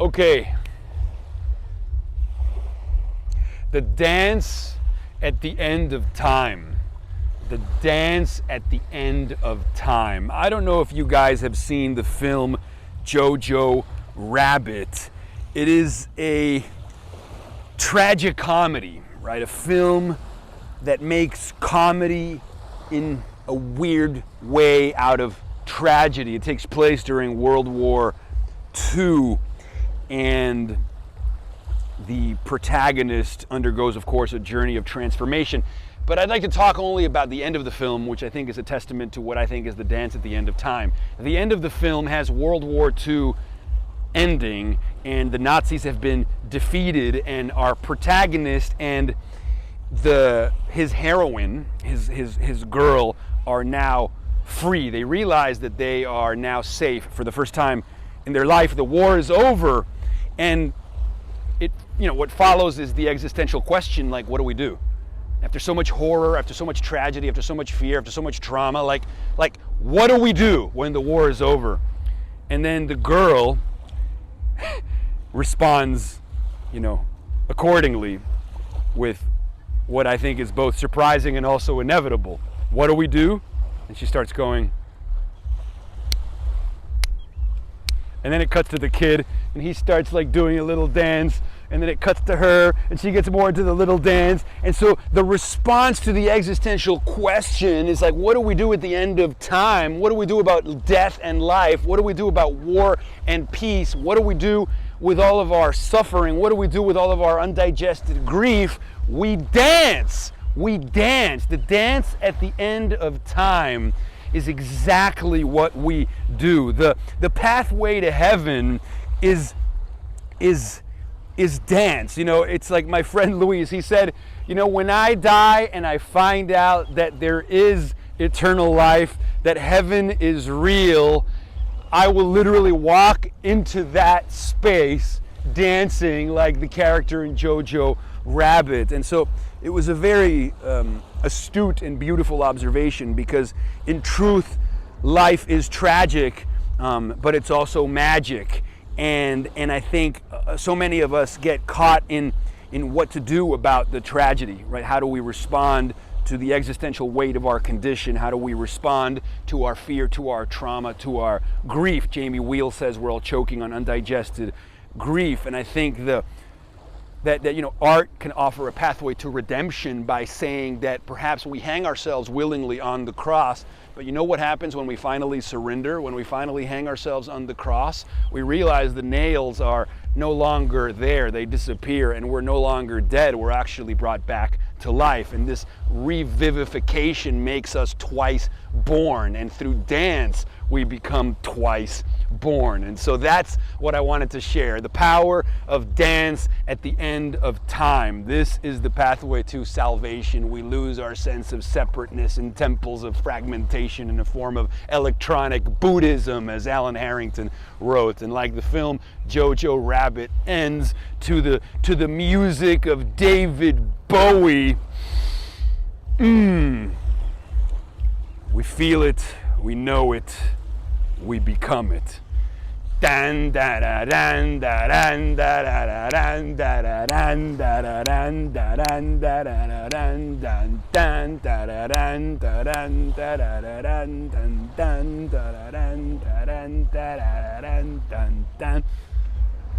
Okay. The dance at the end of time. The dance at the end of time. I don't know if you guys have seen the film Jojo Rabbit. It is a tragic comedy, right? A film that makes comedy in a weird way out of tragedy. It takes place during World War II, and the protagonist undergoes, of course, a journey of transformation. But I'd like to talk only about the end of the film, which I think is a testament to what I think is the dance at the end of time. The end of the film has World War II ending, and the Nazis have been defeated, and our protagonist and his heroine, his girl, are now free. They realize that they are now safe for the first time in their life. The war is over, and what follows is the existential question, like, what do we do? After so much horror, after so much tragedy, after so much fear, after so much trauma, like what do we do when the war is over? And then the girl responds, accordingly, with what I think is both surprising and also inevitable. What do we do? And she starts going. And then it cuts to the kid, and he starts doing a little dance, and then it cuts to her, and she gets more into the little dance. And so the response to the existential question is what do we do at the end of time? What do we do about death and life? What do we do about war and peace? What do we do with all of our suffering? What do we do with all of our undigested grief? We dance. We dance. The dance at the end of time is exactly what we do. The pathway to heaven is dance. It's like my friend Luis, he said, when I die and I find out that there is eternal life, that heaven is real, I will literally walk into that space dancing like the character in Jojo Rabbit. And so it was a very astute and beautiful observation, because in truth, life is tragic, but it's also magic. And I think so many of us get caught in what to do about the tragedy, right? How do we respond to the existential weight of our condition? How do we respond to our fear, to our trauma, to our grief? Jamie Wheel says we're all choking on undigested grief. And I think that art can offer a pathway to redemption by saying that perhaps we hang ourselves willingly on the cross, but you know what happens when we finally surrender, when we finally hang ourselves on the cross? We realize the nails are no longer there, they disappear, and we're no longer dead, we're actually brought back to life. And this revivification makes us twice born, and through dance we become twice born. And so that's what I wanted to share, the power of dance at the end of time. This is the pathway to salvation. We lose our sense of separateness in temples of fragmentation in a form of electronic Buddhism, as Alan Harrington wrote. And like the film Jojo Rabbit ends to the music of David Bowie, we feel it, we know it, we become it. Dan da da dan da dan da da dan da da dan da da dan da dan da da dan dan dan da da dan da dan da da dan dan dan da da dan da dan da dan dan